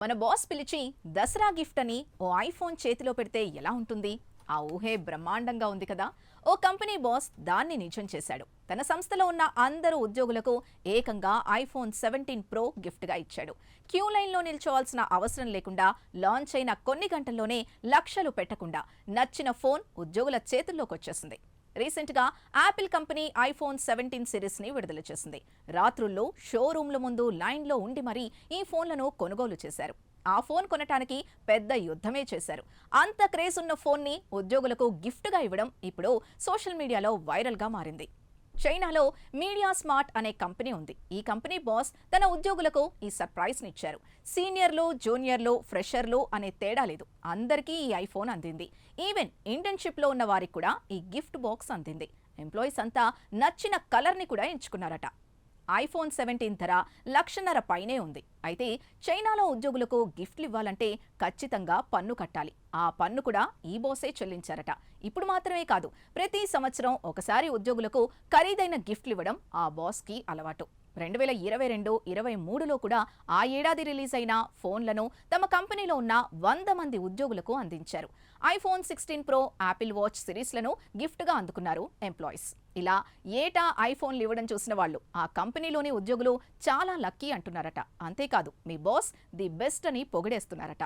మన బాస్ పిలిచి దసరా గిఫ్ట్ అని ఓ ఐఫోన్ చేతిలో పెడితే ఎలా ఉంటుంది? ఆ ఊహే బ్రహ్మాండంగా ఉంది కదా. ఓ కంపెనీ బాస్ దాన్ని నిజం చేశాడు. తన సంస్థలో ఉన్న అందరు ఉద్యోగులకు ఏకంగా ఐఫోన్ 17 ప్రో గిఫ్ట్గా ఇచ్చాడు. క్యూ లైన్లో నిల్చోవాల్సిన అవసరం లేకుండా లాంచ్ అయిన కొన్ని గంటల్లోనే లక్షలు పెట్టకుండా నచ్చిన ఫోన్ ఉద్యోగుల చేతుల్లోకి వచ్చేసింది. రీసెంట్ గా యాపిల్ కంపెనీ ఐఫోన్ 17 సిరీస్ ని విడుదల చేసింది. రాత్రుల్లో షోరూంల ముందు లైన్లో ఉండి మరీ ఈ ఫోన్లను కొనుగోలు చేశారు. ఆ ఫోన్ కొనటానికి పెద్ద యుద్ధమే చేశారు. అంత క్రేజ్ ఉన్న ఫోన్ ని ఉద్యోగులకు గిఫ్ట్ గా ఇవ్వడం ఇప్పుడు సోషల్ మీడియాలో వైరల్ గా మారింది. చైనాలో మీడియా స్మార్ట్ అనే కంపెనీ ఉంది. ఈ కంపెనీ బాస్ తన ఉద్యోగులకు ఈ సర్ప్రైజ్ నిచ్చారు. సీనియర్లు, జూనియర్లు, ఫ్రెషర్లు అనే తేడా లేదు, అందరికీ ఈ ఐఫోన్ అందింది. ఈవెన్ ఇంటర్న్షిప్ లో ఉన్న వారికి కూడా ఈ గిఫ్ట్ బాక్స్ అందింది. ఎంప్లాయీస్ అంతా నచ్చిన కలర్ ని కూడా ఎంచుకున్నారట. ఐఫోన్ 17 ధర 1,50,000 పైనే ఉంది. అయితే చైనాలో ఉద్యోగులకు గిఫ్ట్లు ఇవ్వాలంటే ఖచ్చితంగా పన్ను కట్టాలి. ఆ పన్ను కూడా ఈ బాసే చెల్లించారట. ఇప్పుడు మాత్రమే కాదు, ప్రతి సంవత్సరం ఒకసారి ఉద్యోగులకు ఖరీదైన గిఫ్ట్లు ఇవ్వడం ఆ బాస్కి అలవాటు. 2022-23లో కూడా ఆ ఏడాది రిలీజ్ అయిన ఫోన్లను తమ కంపెనీలో ఉన్న 100 మంది ఉద్యోగులకు అందించారు. ఐఫోన్ 16 ప్రో, యాపిల్ వాచ్ సిరీస్లను గిఫ్ట్గా అందుకున్నారు ఎంప్లాయీస్. ఇలా ఏటా ఐఫోన్లు ఇవ్వడం చూసిన వాళ్ళు ఆ కంపెనీలోని ఉద్యోగులు చాలా లక్కీ అంటున్నారట. అంతేకాదు, మీ బాస్ ది బెస్ట్ అని పొగిడేస్తున్నారట.